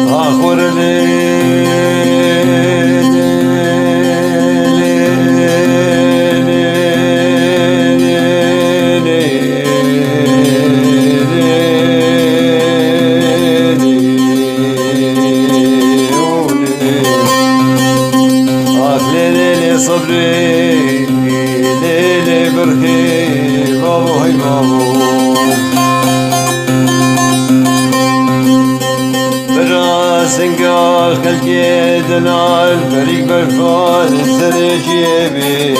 آخر صبري ليلي بركي بابو هي بابو براسنقال خلقي دلال فريق برفان السريش يبي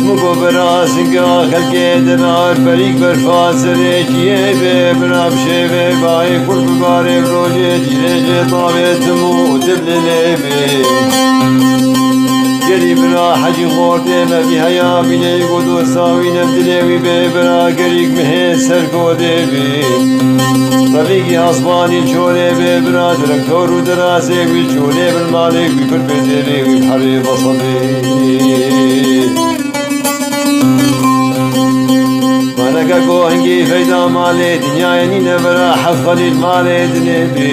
مقو براسنقال خلقي دلال فريق برفان سريش يبي براب شيبي باي كل بباري بروجي جيري طابي تمو تبلي قريب را حجي غورتي ما بيها يا بيني قدو ساوي نبدلي ببرا قريب مهي سرقودي بي رفيقي أصباني الشولي ببرا دكتور ودراسي بالشولي بالمالك بكل بزيري وبحري بصلي مانكا كوهنجي فيدا مالي دنيا يني نبرا حفظلي المالي دنبي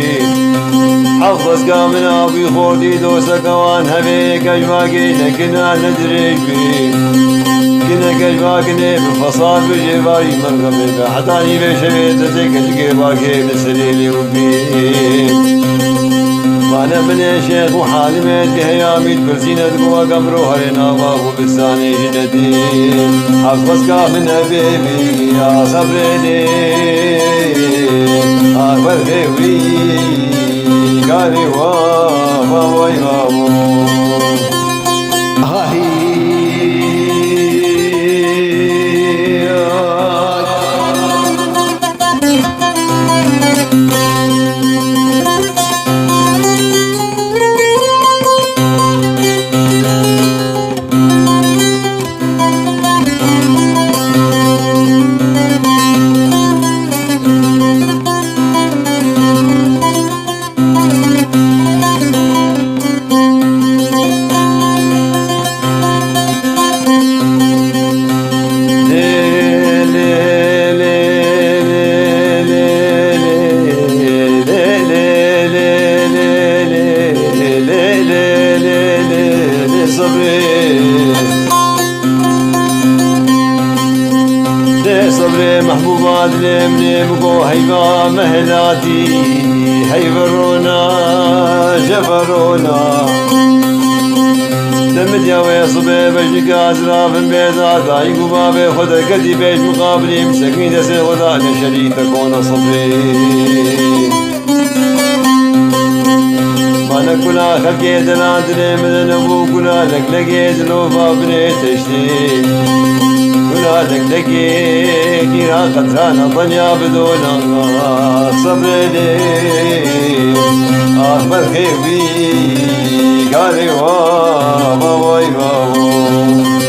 حفظ قامن أبي خودي دوسا كوان هبيك أجواقي لكنا ندريك بي كنا كجواقني بفصال بجيباري مرغمي بحطاني بشبيت تزيك الجيباكي بسليلي وبي وانا من الشيخ وحالمت بهيامي برزينة قوى قمرو هرنا وابو بساني جندي حفظ قامن هبيبي يا صبري أكبر خيوي قالي وابا ويبابو صبري محبوبات لمني بقو هيبا مهلاتي هيبرونا جبرونا دمت يا ويصبي بجنك أزراف بيضا داي قبابي خدا كدي بيج مقابلي مسكني دسي غدا نشري تكون صبري ما نكونا خلقي دلان مدن أبو كنا لك لقيت لوفا بني تشتي كنا لك لقيت كيرا قطرانا ضنيا بدون صبري لي أخبر خيبي قالي وابا ويبابو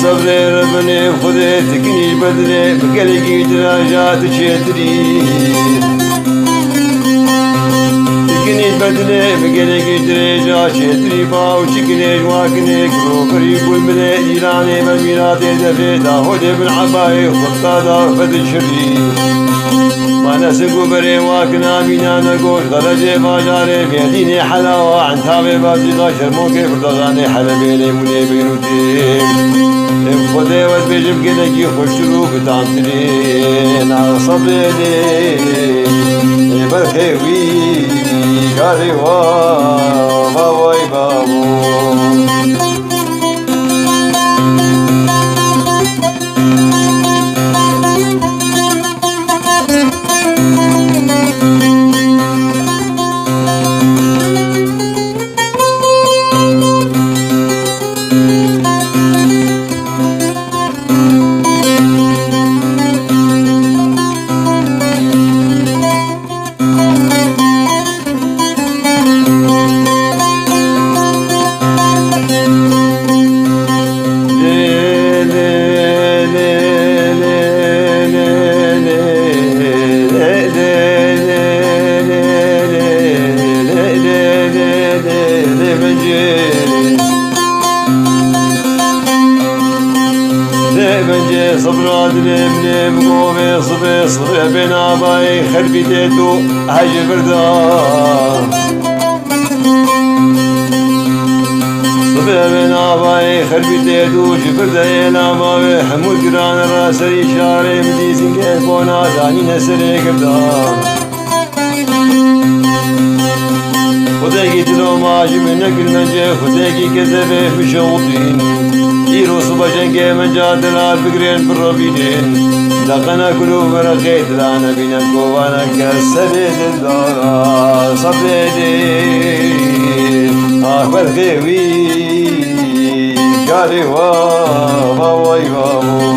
صبري ربني خذي تكني بدري بقلقي دراجات شتري تكني بدري بقلقي دراجات شتري باو شكني جواكني كروكري والملي إيراني مميراتي دفيتا هدي بالعباي وخطا دار فد الشري ما نسقو بري واكنا بينا نقول غرجي باجاري بيديني حلاوة عن تابي بازي داشر مو كيف رضاني حلبيني مني بيروتي خدي وتبجم كنكي خشرو بتانترين على صبري برخيوي قالي وابا ويبابو بنجي صبرات لم قومي صبي صبي بين عباي خربي تيتو حاجة بردان صبي بين عباي خربي تيتو جبرد ايلا ماوي حمود قران راسري شاري مديزين كيفونا داني نسري كردان خداكي تلو ماجي منك المنجي خداكي كذبه بشوطين إيرو صبا جنگي من جادلال بقرين بالربينين لقنا قلوب رقيت لانا بينا القوانا كالسبيد الله صبيدي بالغيوي قالي واواي واو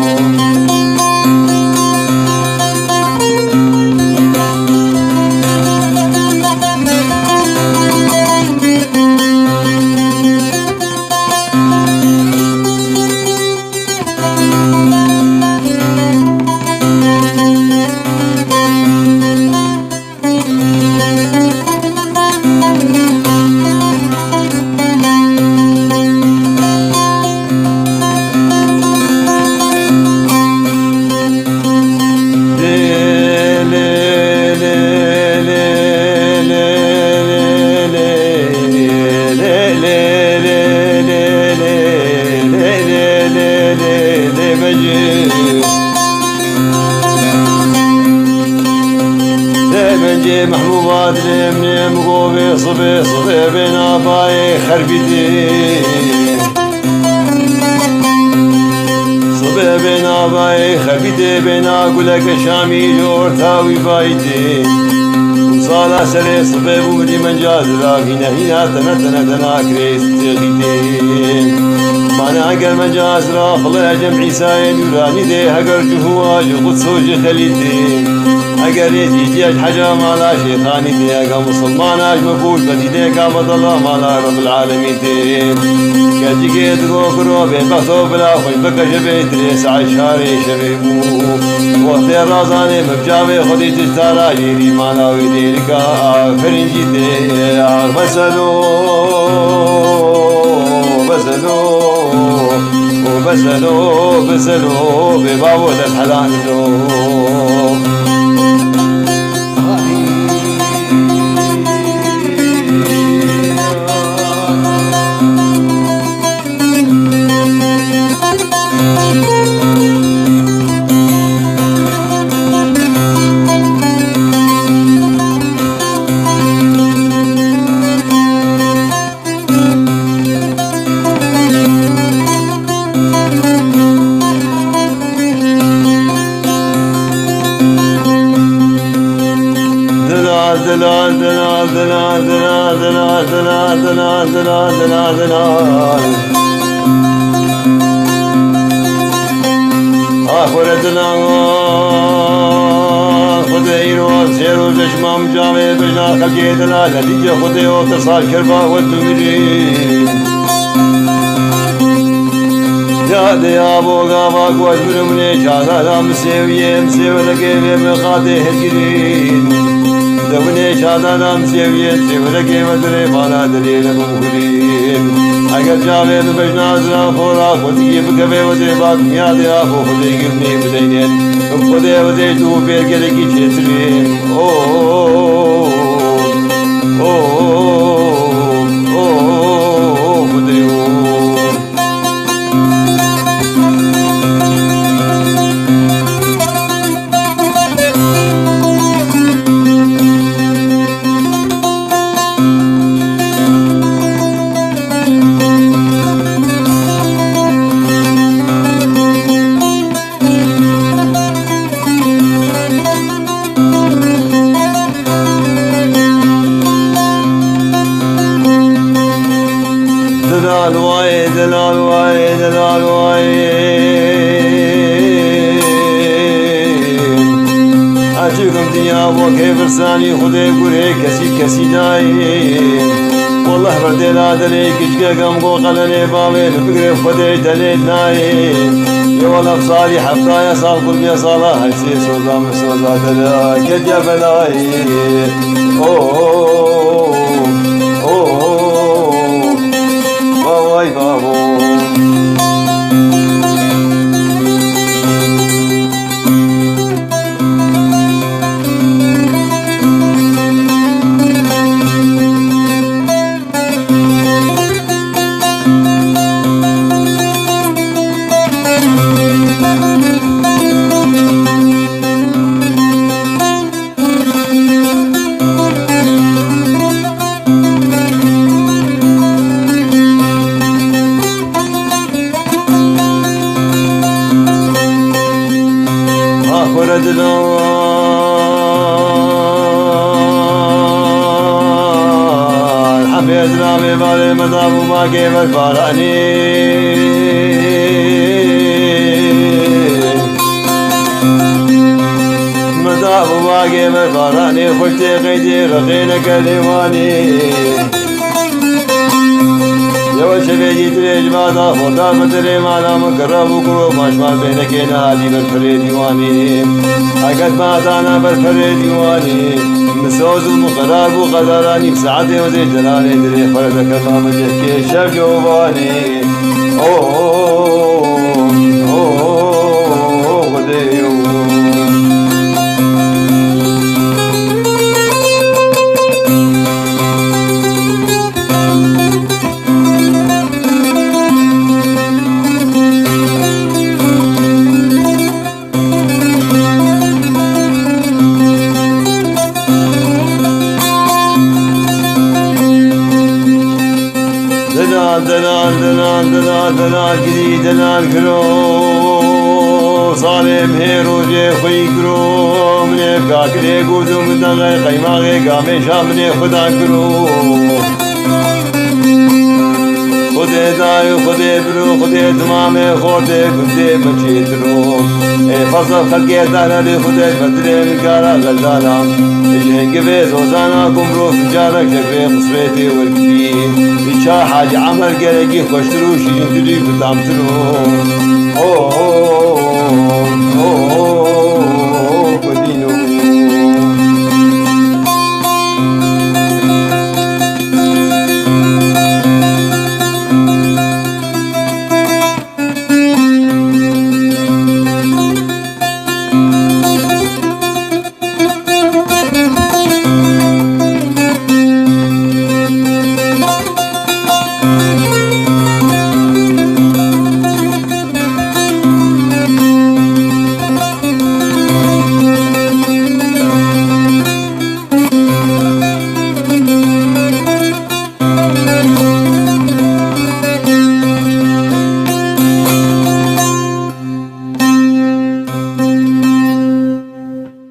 محبوبات لم قوبي صبي صبي بين عباي خربيتي صبي بين عباي خربيتي بين أقولك شامي جورتاوي بايتي صالة سري صبي بودي من جادرا هنا تنا كريس تغيتي مانا عقل من جازرا خلا جمعي ساين يراني دي هقر جهواج قدسوج خليتي اگر يجي حاجة مالا شيطاني ديكا مسلماناش مفوش بديديكا بطلع مالا رب العالمين تيم كاتي كيت روكرو بين بخصو بلا خوش بكا جبيت ريس عشاري شبيبو وقت الرازاني مبجابي خدي تشتارا جيري مالا ويديركا فرنجي ديك بسلو بسلو ببابو الحلال آخرتنا خدای رو زیر و زشمام جامعه بجنا خلقی دلا نتیجه خدای و تصال کربا و تمیری جاده یا بوگا باقوش برمونه چادا دام سیویم سیو لگه مقاده هجرین دونه چادا دام سیویم سیو لگه مدره مانا دلیل بمخورین اگر جاوه بجنا زران خورا خودی بکوه و ده باق میاده آخو خودی گرنی بدینین خودی و ده تو بیرگره کی چیترین خودی فرساني خدي قري كسي دايم والله بردي لا دري كشكا قمقو قلني باوين بقري خدي دليل نايم يا والله بصالي حفظا يا صاحب يا صلاح هسي سوزا مسوزا دلا كجا بلاي واي بابو حفيظنا ببالي مذاب وما كيف الفاراني مذاب وما كيف الفاراني خشتي قيدي رقينك الديواني يوش بيجي تريج بادا خدا بدري مالا مقرب وقرو ماشمال بينك نادي بالفري ديواني اقد ما دانا بالفري ديواني مسوز المقرب وقدراني بسعدي وزي جلالي دري فردك الله مجهكي شف جواني غديو دلال جديد دلال كرو صالم هيرو جي خوي كرو من يبقى كري قوزو من دغي قيماغي قامي شامني خدا كرو خدي دايو خدي برو خدي تمامي خدي كنتي مجيترو فصل خلقي دهلالي خدي بدري مكارا غزالا اجهن قبيز وزانا كمرو فجارك شكري قصريتي والكتي إيشا حاج عمل قرقي خوشترو شجن تري بتامترو